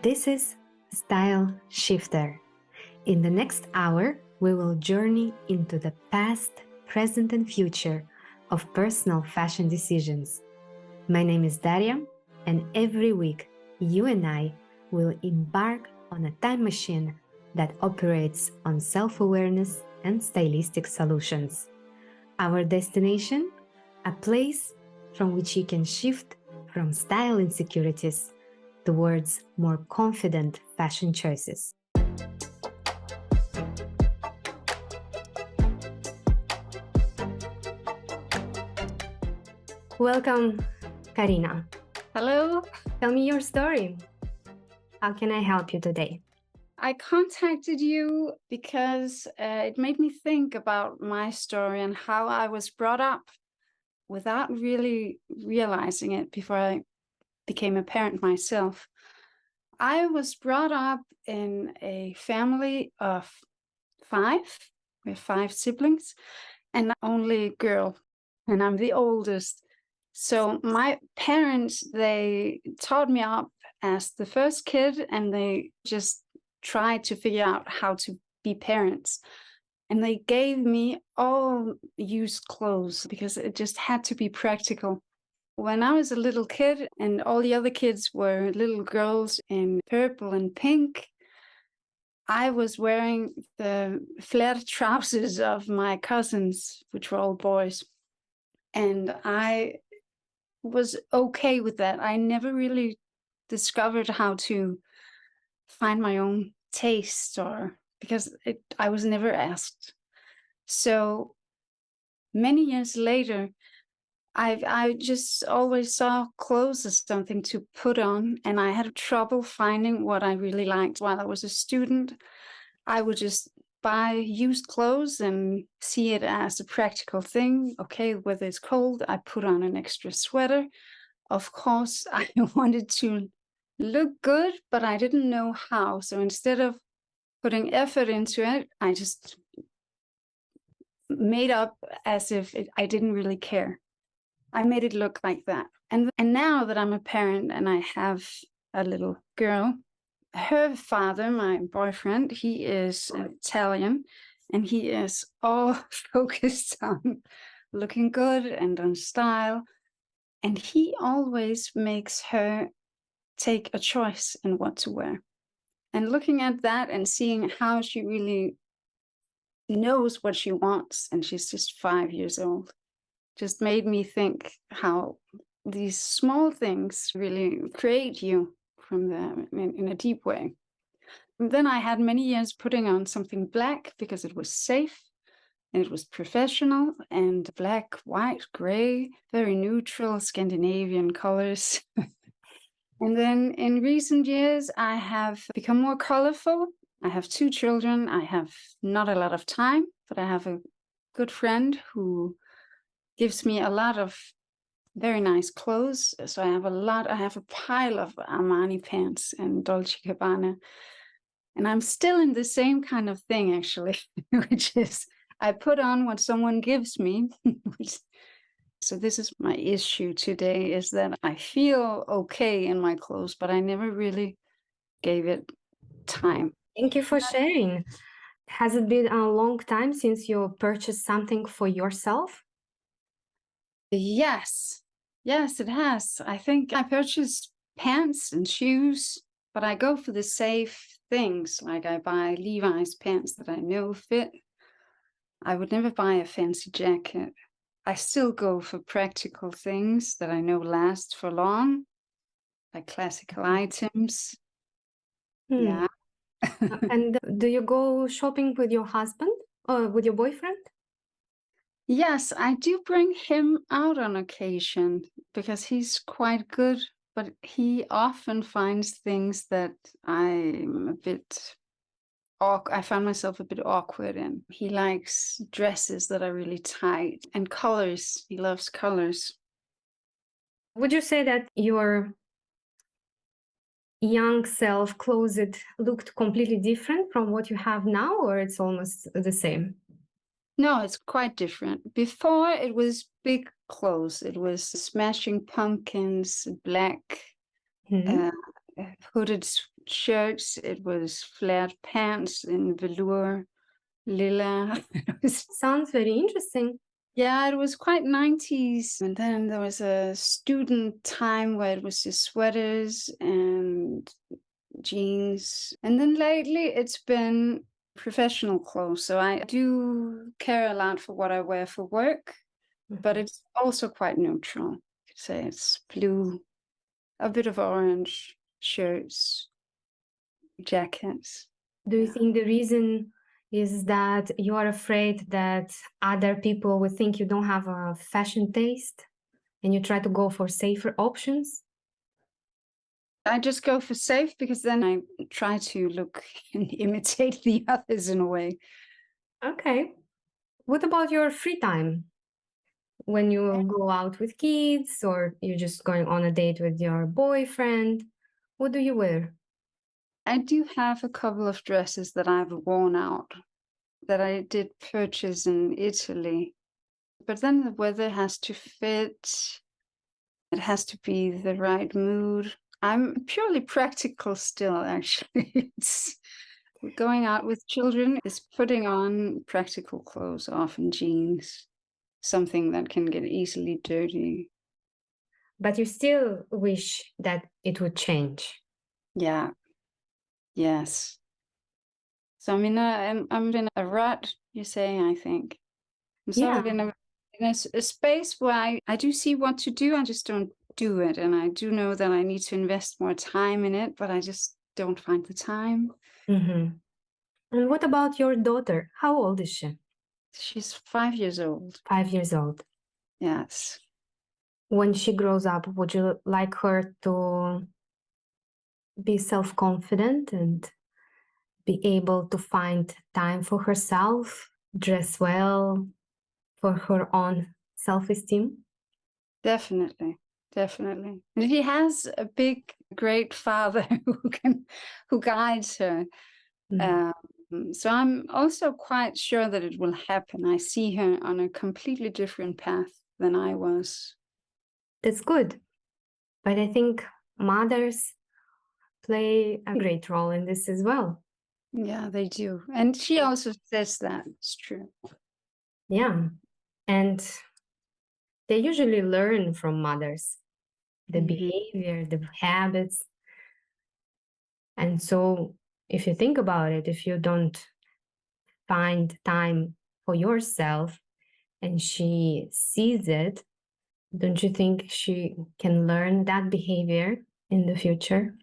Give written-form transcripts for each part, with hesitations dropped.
This is Style Shifter. In the next hour, we will journey into the past, present, and future of personal fashion decisions. My name is Daria, and every week, you and I will embark on a time machine that operates on self-awareness and stylistic solutions. Our destination? A place from which you can shift from style insecurities towards more confident fashion choices. Welcome, Carina. Hello. Tell me your story. How can I help you today? I contacted you because it made me think about my story and how I was brought up without really realizing it before I became a parent myself. I was brought up in a family of 5. We have 5 siblings and only girl, and I'm the oldest. So my parents, they taught me up as the first kid, and they just tried to figure out how to be parents. And they gave me all used clothes because it just had to be practical. When I was a little kid and all the other kids were little girls in purple and pink, I was wearing the flared trousers of my cousins, which were all boys. And I was okay with that. I never really discovered how to find my own taste, or because I was never asked. So many years later, I just always saw clothes as something to put on, and I had trouble finding what I really liked. While I was a student, I would just buy used clothes and see it as a practical thing. Okay, whether it's cold, I put on an extra sweater. Of course, I wanted to look good, but I didn't know how. So instead of putting effort into it, I just made up as if I didn't really care. I made it look like that. And now that I'm a parent and I have a little girl, her father, my boyfriend, he is Italian, and he is all focused on looking good and on style. And he always makes her take a choice in what to wear. And looking at that and seeing how she really knows what she wants, and she's just 5 years old, just made me think how these small things really create you from in a deep way. And then I had many years putting on something black because it was safe and it was professional, and black, white, gray, very neutral Scandinavian colors. And then in recent years, I have become more colorful. I have 2 children. I have not a lot of time, but I have a good friend who gives me a lot of very nice clothes. So I have a pile of Armani pants and Dolce & Gabbana. And I'm still in the same kind of thing, actually, which is I put on what someone gives me. So this is my issue today, is that I feel okay in my clothes, but I never really gave it time. Thank you for sharing. Has it been a long time since you purchased something for yourself? Yes, it has. I think I purchased pants and shoes, but I go for the safe things. Like I buy Levi's pants that I know fit. I would never buy a fancy jacket. I still go for practical things that I know last for long, like classical items. Yeah. And do you go shopping with your husband or with your boyfriend? Yes, I do bring him out on occasion because he's quite good, but he often finds things that I find myself a bit awkward in. He likes dresses that are really tight and colors. He loves colors. Would you say that your young self closet looked completely different from what you have now, or it's almost the same? No, it's quite different. Before, it was big clothes. It was Smashing Pumpkins, black, hooded shirts. It was flared pants in velour, lila. Sounds very interesting. Yeah, it was quite 90s. And then there was a student time where it was just sweaters and jeans. And then lately it's been professional clothes. So I do care a lot for what I wear for work, but it's also quite neutral. You could say it's blue, a bit of orange shirts, jackets. Do you Yeah. think the reason is that you are afraid that other people will think you don't have a fashion taste and you try to go for safer options? I just go for safe because then I try to look and imitate the others in a way. Okay. What about your free time? When you go out with kids or you're just going on a date with your boyfriend, what do you wear? I do have a couple of dresses that I've worn out that I did purchase in Italy. But then the weather has to fit. It has to be the right mood. I'm purely practical still, actually. It's going out with children is putting on practical clothes, often jeans, something that can get easily dirty. But you still wish that it would change. Yeah, yes. So I'm in a rut, you say, I think. I'm sort Yeah. of in a space where I do see what to do, I just don't do it. And I do know that I need to invest more time in it, but I just don't find the time. Mm-hmm. And what about your daughter? How old is she? She's 5 years old. 5 years old. Yes. When she grows up, would you like her to be self-confident and be able to find time for herself, dress well, for her own self-esteem? Definitely. Definitely. And he has a big, great father who guides her. Mm. So I'm also quite sure that it will happen. I see her on a completely different path than I was. That's good. But I think mothers play a great role in this as well. Yeah, they do. And she also says that it's true. Yeah. And they usually learn from mothers the Mhm. behavior, the habits. And so, if you think about it, if you don't find time for yourself and she sees it, don't you think she can learn that behavior in the future?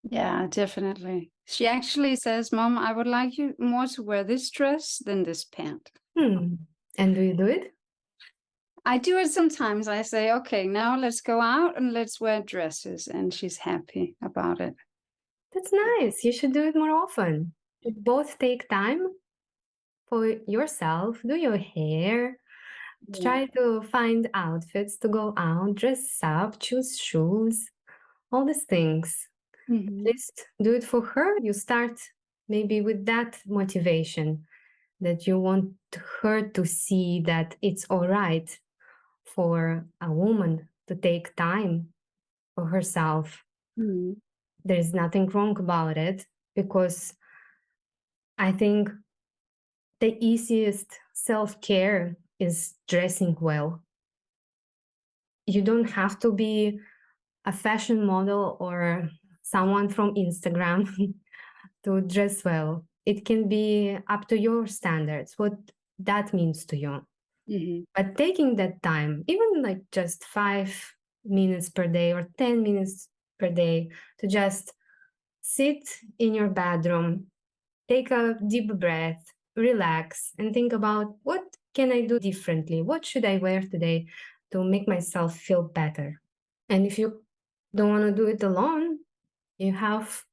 Yeah, definitely. She actually says, Mom, I would like you more to wear this dress than this pant. Hmm. And do you do it? I do it sometimes. I say, okay, now let's go out and let's wear dresses. And she's happy about it. That's nice. You should do it more often. You both take time for yourself, do your hair, Yeah. try to find outfits to go out, dress up, choose shoes, all these things. At Mhm. least do it for her. You start maybe with that motivation that you want her to see that it's all right for a woman to take time for herself. Mhm. There's nothing wrong about it because I think the easiest self care is dressing well. You don't have to be a fashion model or someone from Instagram to dress well. It can be up to your standards, what that means to you. Mhm. But taking that time, even like just 5 minutes per day or 10 minutes per day, to just sit in your bedroom, take a deep breath, relax, and think about what can I do differently? What should I wear today to make myself feel better? And if you don't want to do it alone, you have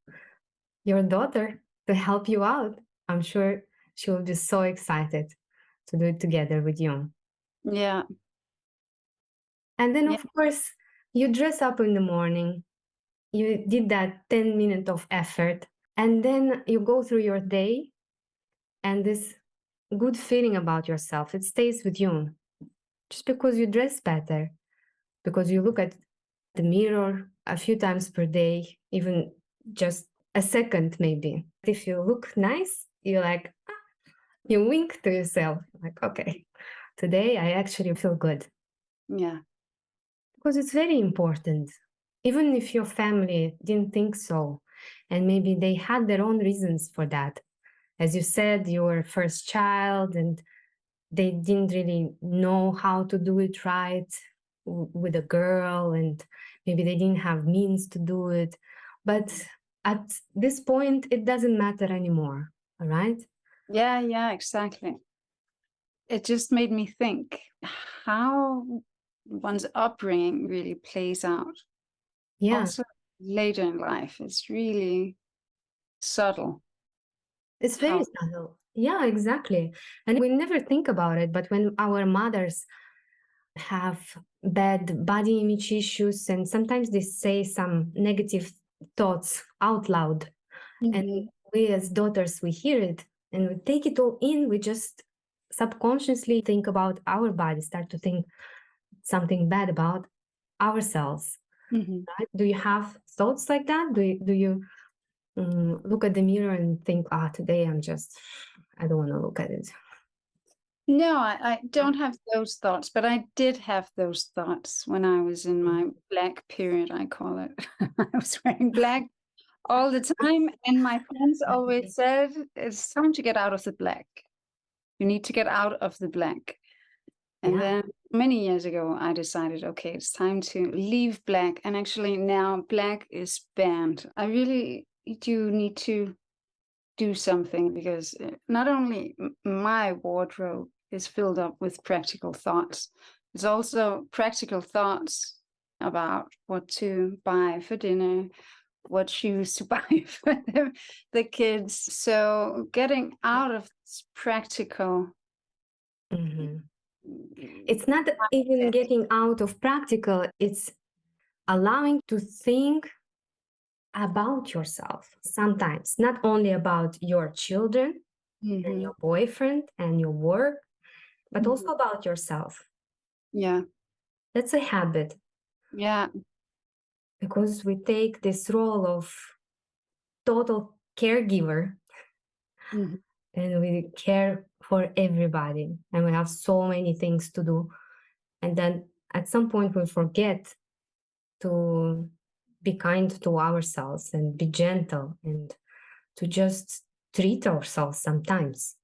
your daughter to help you out. I'm sure she will be so excited to do it together with you. Yeah. And then, Yeah. of course, you dress up in the morning. You did that 10 minutes of effort. And then you go through your day, and this good feeling about yourself, it stays with you. Just because you dress better, because you look at the mirror a few times per day, even just a second, maybe. If you look nice, you're like, you wink to yourself, like, okay, today I actually feel good. Yeah. Because it's very important. Even if your family didn't think so, and maybe they had their own reasons for that. As you said, you were first child and they didn't really know how to do it right with a girl, and maybe they didn't have means to do it. But at this point, it doesn't matter anymore. All right. Yeah, exactly. It just made me think how one's upbringing really plays out. Yeah. Also, later in life, it's really subtle. It's very How, subtle. Yeah, exactly. And we never think about it. But when our mothers have bad body image issues, and sometimes they say some negative thoughts out loud, and Mhm. we as daughters, we hear it and we take it all in. We just subconsciously think about our body, start to think something bad about ourselves. Mhm. Right? Do you have thoughts like that? Do you look at the mirror and think, today I don't want to look at it? No, I don't have those thoughts, but I did have those thoughts when I was in my black period, I call it. I was wearing black all the time, and my friends always said, it's time to get out of the black. You need to get out of the black. And Yeah. then many years ago, I decided, okay, it's time to leave black. And actually, now black is banned. I really do need to do something because not only my wardrobe is filled up with practical thoughts, it's also practical thoughts about what to buy for dinner, what shoes to buy for the kids. So getting out of this practical Mhm. It's not even mindset. getting out of practical, it's allowing to think about yourself sometimes, not only about your children and Mhm. your boyfriend and your work, but Mhm. also about yourself. Yeah, That's a habit yeah. because we take this role of total caregiver Mhm. and we care for everybody and we have so many things to do. And then at some point we forget to be kind to ourselves and be gentle and to just treat ourselves sometimes.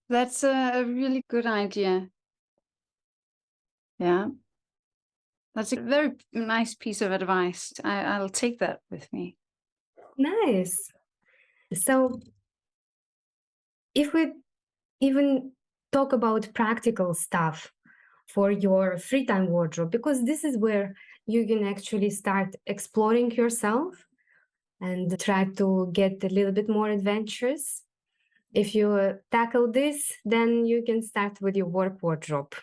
That's a really good idea. Yeah, that's a very nice piece of advice. I'll take that with me. Nice. So if we even talk about practical stuff for your free time wardrobe, because this is where you can actually start exploring yourself and try to get a little bit more adventurous. If you tackle this, then you can start with your work wardrobe,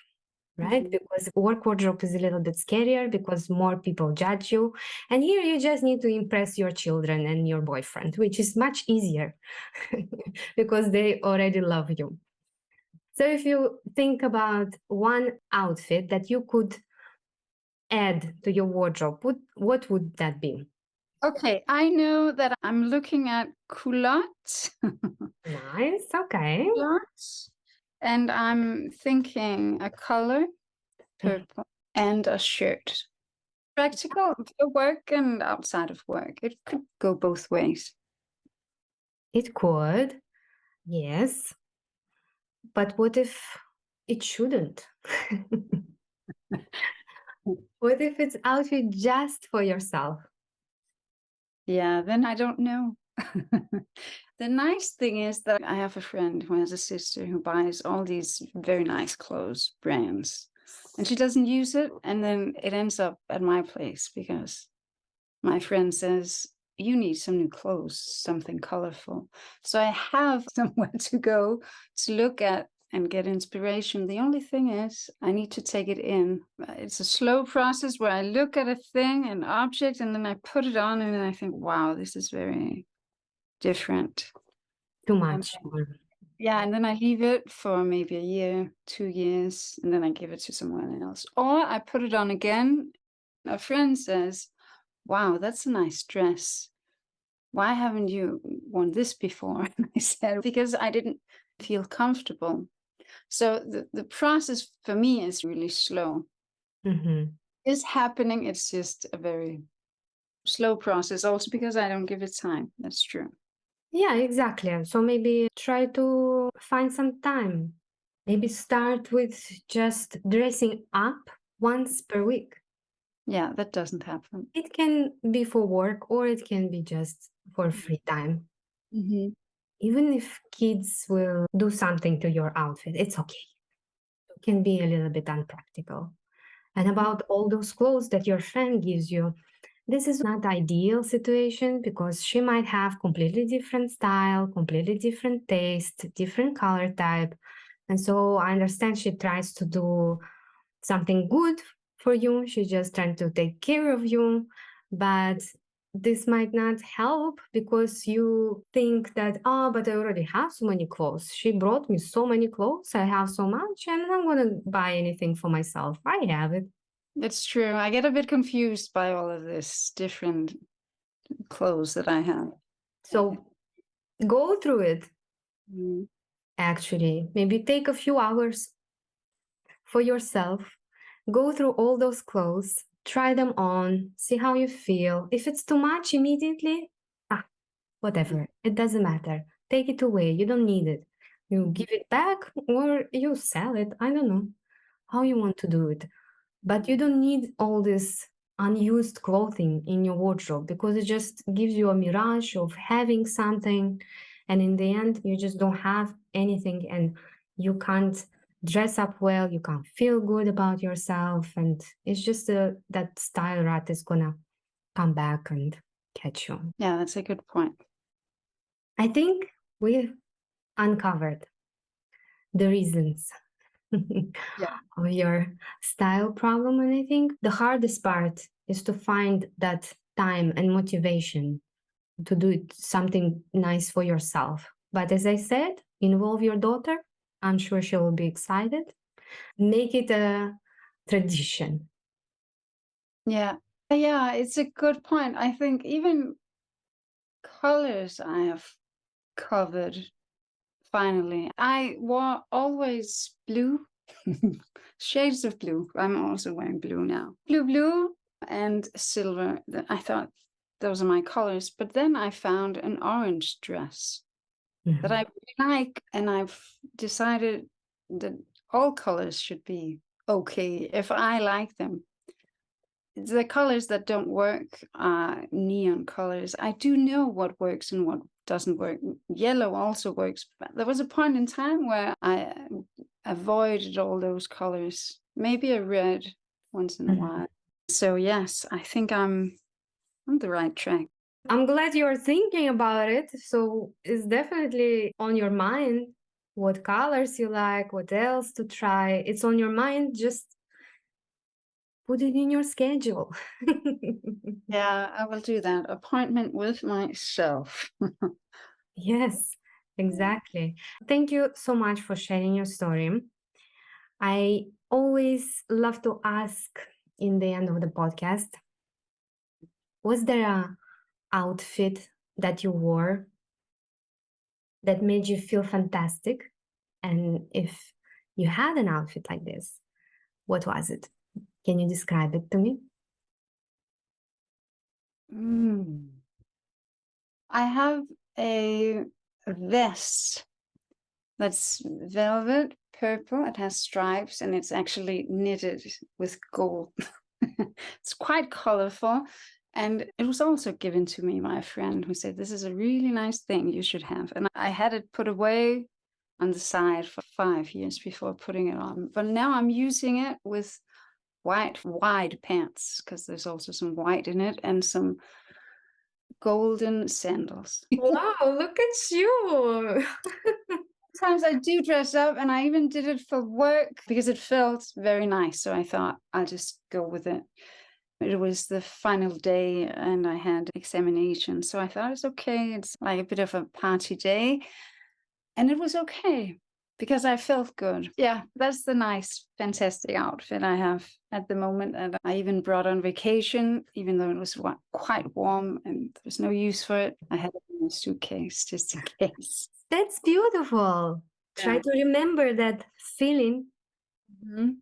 right? Mhm. Because work wardrobe is a little bit scarier because more people judge you. And here you just need to impress your children and your boyfriend, which is much easier because they already love you. So if you think about one outfit that you could add to your wardrobe, what would that be? Okay, I know that I'm looking at culottes, Nice. Okay. culottes, and I'm thinking a color, purple, and a shirt. Practical for work and outside of work. It could go both ways. It could, yes. But what if it shouldn't? What if it's outfit just for yourself? Yeah, then I don't know. The nice thing is that I have a friend who has a sister who buys all these very nice clothes brands, and she doesn't use it, and then it ends up at my place because my friend says, you need some new clothes, something colorful. So I have somewhere to go to look at and get inspiration. The only thing is, I need to take it in. It's a slow process where I look at a thing, an object, and then I put it on, and then I think, wow, this is very different. Too And much. yeah, and then I leave it for maybe a year, 2 years, and then I give it to someone else. Or I put it on again. A friend says, wow, that's a nice dress. why haven't you worn this before? And I said, because I didn't feel comfortable. So the process for me is really slow. Mm-hmm. It's happening. It's just a very slow process, also because I don't give it time. That's true. Yeah, exactly. So maybe try to find some time. Maybe start with just dressing up once per week. Yeah, that doesn't happen. It can be for work or it can be just for free time. Mm-hmm. Even if kids will do something to your outfit, it's okay. It can be a little bit unpractical. And about all those clothes that your friend gives you, this is not ideal situation because she might have completely different style, completely different taste, different color type. And so I understand she tries to do something good for you. She's just trying to take care of you. But this might not help because you think that, oh, but I already have so many clothes. She brought me so many clothes. I have so much, and I'm not going to buy anything for myself. I have it. It's true. I get a bit confused by all of this different clothes that I have. So go through it. Mm. Actually, maybe take a few hours for yourself, go through all those clothes, try them on, see how you feel. If it's too much immediately, whatever, it doesn't matter. Take it away. You don't need it. You give it back or you sell it. I don't know how you want to do it. But you don't need all this unused clothing in your wardrobe because it just gives you a mirage of having something. And in the end, you just don't have anything and you can't dress up well. You can't feel good about yourself. And it's just that style rat is going to come back and catch you. Yeah, that's a good point. I think we've uncovered the reasons Yeah. of your style problem. And I think the hardest part is to find that time and motivation to do something nice for yourself. But as I said, involve your daughter. I'm sure she will be excited. Make it a tradition. Yeah. Yeah, it's a good point. I think even colors I have covered finally. I wore always blue, shades of blue. I'm also wearing blue now. Blue, and silver. I thought those are my colors. But then I found an orange dress that I really like, and I've decided that all colors should be okay if I like them. The colors that don't work are neon colors. I do know what works and what doesn't work. Yellow also works, but there was a point in time where I avoided all those colors. Maybe a red once in a while. So yes, I think I'm on the right track. I'm glad you're thinking about it. So it's definitely on your mind what colors you like, what else to try. It's on your mind. Just put it in your schedule. Yeah, I will do that. Appointment with myself. Yes, exactly. Thank you so much for sharing your story. I always love to ask in the end of the podcast, was there a outfit that you wore that made you feel fantastic? And if you had an outfit like this, what was it? Can you describe it to me? I have a vest that's velvet purple. It has stripes and it's actually knitted with gold. It's quite colorful. And it was also given to me by a friend who said, this is a really nice thing you should have. And I had it put away on the side for 5 years before putting it on. But now I'm using it with white, wide pants because there's also some white in it and some golden sandals. Wow, look at you. Sometimes I do dress up, and I even did it for work because it felt very nice. So I thought I'll just go with it. It was the final day and I had examination. So I thought it's okay. It's like a bit of a party day. And it was okay. because I felt good. Yeah, that's the nice, fantastic outfit I have at the moment. And I even brought on vacation, even though it was quite warm and there was no use for it. I had it in my suitcase just in case. That's beautiful. Try Yeah. to remember that feeling Mhm.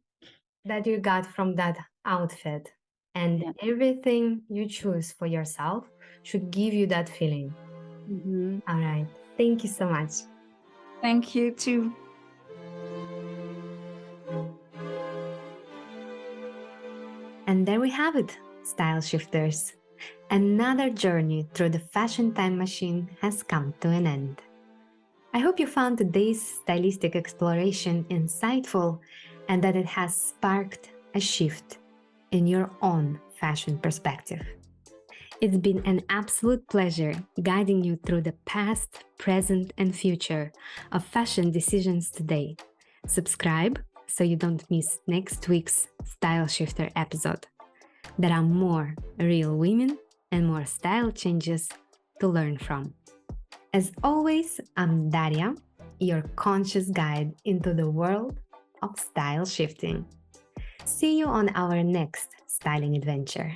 that you got from that outfit. And Yeah. everything you choose for yourself should give you that feeling. Mhm. All right. Thank you so much. Thank you too. And there we have it, style shifters. Another journey through the fashion time machine has come to an end. I hope you found today's stylistic exploration insightful and that it has sparked a shift in your own fashion perspective. It's been an absolute pleasure guiding you through the past, present, and future of fashion decisions today. Subscribe so you don't miss next week's Style Shifter episode. There are more real women and more style changes to learn from. As always, I'm Daria, your conscious guide into the world of style shifting. See you on our next styling adventure.